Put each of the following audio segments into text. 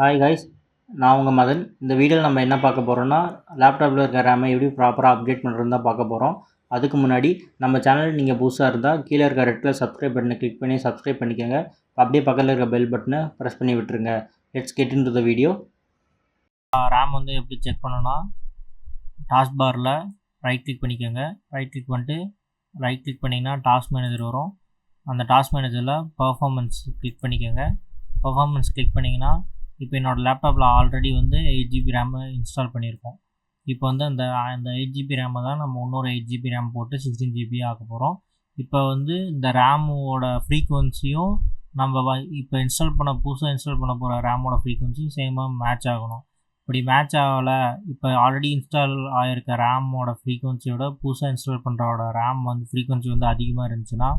Hi guys, நான் உங்கள் மதன். இந்த வீடியோவில் நம்ம என்ன பார்க்க போகிறோம்னா, லேப்டாப்பில் இருக்க ரேமை எப்படி ப்ராப்பராக அப்டேட் பண்ணுறதுன்னு தான் பார்க்க போகிறோம். அதுக்கு முன்னாடி நம்ம சேனல் நீங்கள் புதுசாக இருந்தால் கீழே இருக்க ரெட் கலர் சப்ஸ்கிரைப் பட்டனை கிளிக் பண்ணி சப்ஸ்கிரைப் பண்ணிக்கோங்க. அப்படியே பக்கத்தில் இருக்க பெல் பட்டனை ப்ரெஸ் பண்ணி விட்டுருங்க. Let's get into the video. RAM வந்து எப்படி செக் பண்ணணும்னா, டாஸ்க் பாரில் ரைட் கிளிக் பண்ணிக்கோங்க. ரைட் கிளிக் பண்ணிட்டு ரைட் கிளிக் பண்ணிங்கன்னா டாஸ்க் மேனேஜர் வரும். அந்த டாஸ்க் மேனேஜரில் பர்ஃபார்மன்ஸ் கிளிக் பண்ணிக்கோங்க. பர்ஃபார்மன்ஸ் கிளிக் பண்ணிங்கன்னா இப்போ என்னோடய லேப்டாப்பில் ஆல்ரெடி வந்து 8GB ரேமு இன்ஸ்டால் பண்ணியிருக்கோம். இப்போ வந்து அந்த 8GB ரேமை தான் நம்ம இன்னொரு 8GB ரேம் போட்டு 16GB ஆக்க போகிறோம். இப்போ வந்து இந்த ரேமோட ஃப்ரீக்குவன்சியும் நம்ம இப்போ புதுசாக இன்ஸ்டால் பண்ண போகிற ரேமோட ஃப்ரீக்குவன்சியும் சேமாக மேட்ச் ஆகணும். இப்படி மேட்ச் ஆகலை, இப்போ ஆல்ரெடி இன்ஸ்டால் ஆகிருக்க ரேமோட ஃப்ரீக்குவன்சியோட புதுசாக இன்ஸ்டால் பண்ணுறோட ரேம் வந்து ஃப்ரீக்குவன்சி வந்து அதிகமாக இருந்துச்சுன்னா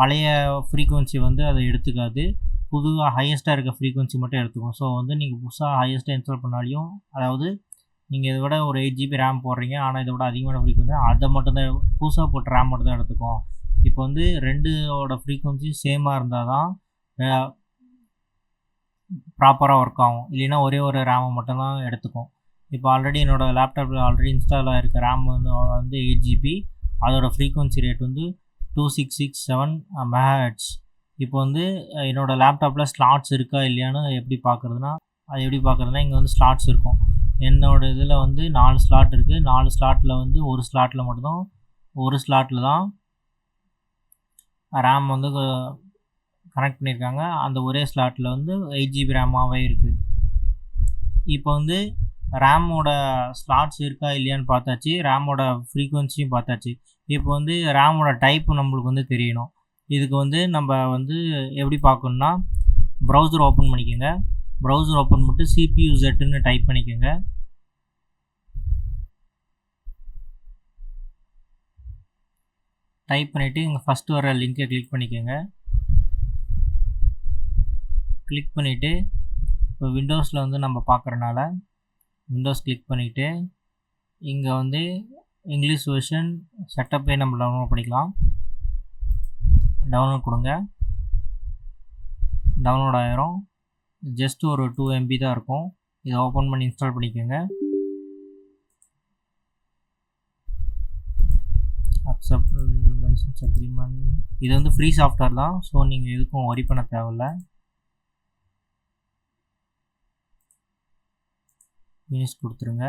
பழைய ஃப்ரீக்குவன்சி வந்து அதை எடுத்துக்காது, புதுவாக ஹையஸ்ட்டாக இருக்க ஃப்ரீக்குவன்சி மட்டும் எடுத்துக்கும். ஸோ வந்து நீங்கள் புதுசாக ஹையஸ்ட்டாக இன்ஸ்டால் பண்ணாலையும், அதாவது நீங்கள் இதை விட ஒரு 8GB ரேம் போடுறீங்க, ஆனால் இதை விட அதிகமான ஃப்ரீக்குவன்சி அதை மட்டும்தான் புதுசாக போட்ட ரேம் மட்டும் தான் எடுத்துக்கும். இப்போ வந்து ரெண்டோட ஃப்ரீக்குவன்சி சேமாக இருந்தால் தான் ப்ராப்பராக ஒர்க் ஆகும், இல்லைன்னா ஒரே ஒரு ரேமை மட்டும்தான் எடுத்துக்கும். இப்போ ஆல்ரெடி என்னோடய லேப்டாப்பில் ஆல்ரெடி இன்ஸ்டால் ஆகிருக்க ரேம் வந்து 8GB, அதோடய ஃப்ரீக்குவன்சி ரேட் வந்து 2667 MHz. இப்போ வந்து என்னோடய லேப்டாப்பில் ஸ்லாட்ஸ் இருக்கா இல்லையான்னு எப்படி பார்க்குறதுனா, இங்கே வந்து ஸ்லாட்ஸ் இருக்கும். என்னோடய இதில் வந்து 4 ஸ்லாட் இருக்குது. 4 ஸ்லாட்டில் வந்து ஒரு ஸ்லாட்டில் தான் ரேம் வந்து கனெக்ட் பண்ணியிருக்காங்க. அந்த ஒரே ஸ்லாட்டில் வந்து 8GB ரேமாகவே இருக்குது. இப்போ வந்து ரேமோட ஸ்லாட்ஸ் இருக்கா இல்லையான்னு பார்த்தாச்சு, ரேமோட ஃப்ரீக்குவன்சியும் பார்த்தாச்சு. இப்போ வந்து ரேமோட டைப்பு நம்மளுக்கு வந்து தெரியணும். இதுக்கு வந்து நம்ம வந்து எப்படி பார்க்கணுன்னா, ப்ரௌசர் ஓப்பன் பண்ணிக்கோங்க. ப்ரௌசர் ஓப்பன் பண்ணிட்டு CPUZன்னு டைப் பண்ணிக்கோங்க. டைப் பண்ணிவிட்டு இங்கே ஃபஸ்ட்டு வர லிங்கை கிளிக் பண்ணிக்கோங்க. கிளிக் பண்ணிவிட்டு இப்போ விண்டோஸில் வந்து நம்ம பார்க்குறனால விண்டோஸ் கிளிக் பண்ணிவிட்டு இங்கே வந்து இங்கிலீஷ் வெர்ஷன் செட்டப்பே நம்ம டவுன்லோட் பண்ணிக்கலாம். டவுன்லோட் கொடுங்க. டவுன்லோட் ஆயிரும். ஜஸ்ட் ஒரு 2 MB தான் இருக்கும். இதை ஓப்பன் பண்ணி இன்ஸ்டால் பண்ணிக்கோங்க. Accept license agreement. இது வந்து ஃப்ரீ சாஃப்ட்வேர் தான், ஸோ நீங்கள் எதுக்கும் ஒரி பண்ண தேவையில்ல. ஃபினிஷ் கொடுத்துருங்க.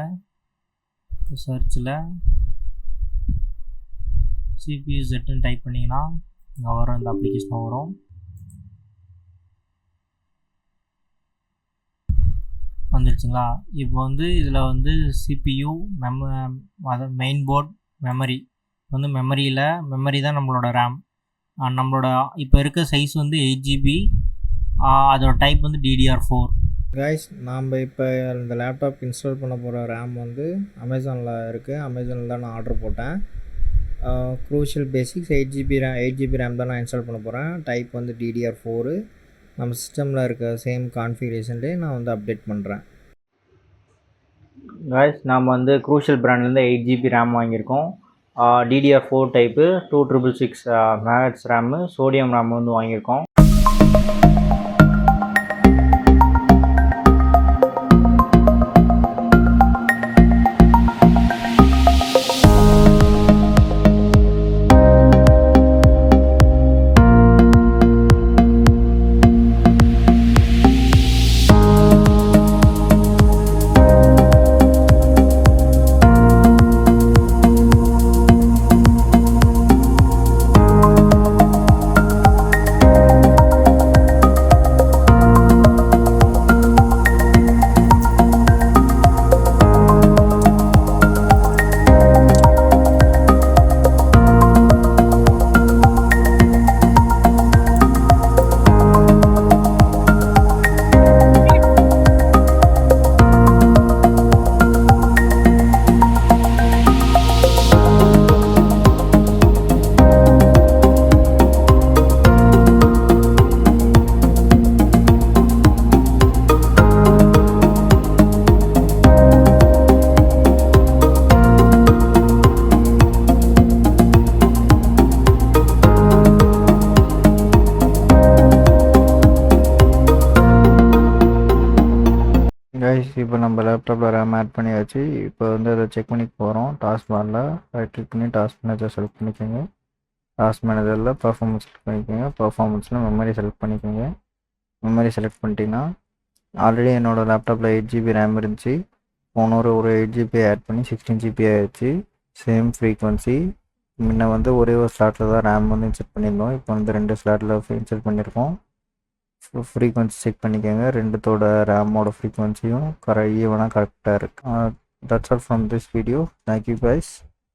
சர்ச்சில் CPUZன்னு டைப் பண்ணிங்கன்னா இங்கே வரும், இந்த அப்ளிகேஷன் வரும். வந்துடுச்சுங்களா? இப்போ வந்து இதில் வந்து CPU மெயின் போர்ட் மெமரி வந்து மெமரி தான் நம்மளோட ரேம். நம்மளோட இப்போ இருக்க சைஸ் வந்து 8GB, அதோட டைப் வந்து DDR4. கைஸ், நாம் இப்போ இந்த லேப்டாப் இன்ஸ்டால் பண்ண போகிற ரேம் வந்து அமேசானில் இருக்குது. அமேசானில் தான் நான் ஆர்டர் போட்டேன். க்ரூஷியல் பேசிக்ஸ் 8GB ரேம் தான் நான் இன்ஸ்டால் பண்ண போகிறேன். டைப் வந்து DDR4. நம்ம சிஸ்டமில் இருக்க சேம் கான்ஃபிகரேஷன்லேயே நான் வந்து அப்டேட் பண்ணுறேன். காய்ஸ், நாம் வந்து க்ரூஷியல் பிராண்ட்லேருந்து 8GB ரேம் வாங்கியிருக்கோம். DDR4 type 2666 MHz RAM, sodium RAM வந்து வாங்கியிருக்கோம். கைஸ் இப்போ நம்ம லேப்டாப்பில் ரேம் ஆட் பண்ணியாச்சு. இப்போ வந்து அதை செக் பண்ணிக்க போகிறோம். டாஸ்க் பாரில் ரைட் கிளிக் பண்ணி டாஸ்க் மேனேஜர் செலக்ட் பண்ணிக்கோங்க. டாஸ்க் மேனேஜரில் பர்ஃபார்மன்ஸ் செலக்ட் பண்ணிக்கோங்க. பர்ஃபார்மன்ஸில் மெமரி செலக்ட் பண்ணிக்கோங்க. மெமரி செலக்ட் பண்ணிட்டீங்கன்னா ஆல்ரெடி என்னோடய லேப்டாப்பில் 8GB ரேம் இருந்துச்சு. போன ஒரு 8GB ஆட் பண்ணி 16GB ஆயிடுச்சு. Same frequency. முன்ன வந்து ஒரே ஒரு ஸ்லாட்டில் தான் ரேம் வந்து இன்செர்ட் பண்ணியிருந்தோம். இப்போ வந்து 2 ஸ்லாட்டில் இன்செர்ட் பண்ணியிருக்கோம். ஃப்ரீக்வன்சி செக் பண்ணிக்கோங்க. ரெண்டுத்தோட ரேமோட ஃப்ரீக்வன்சியும் ஈவனாக கரெக்டாக இருக்குது. That's all from this video. Thank you guys.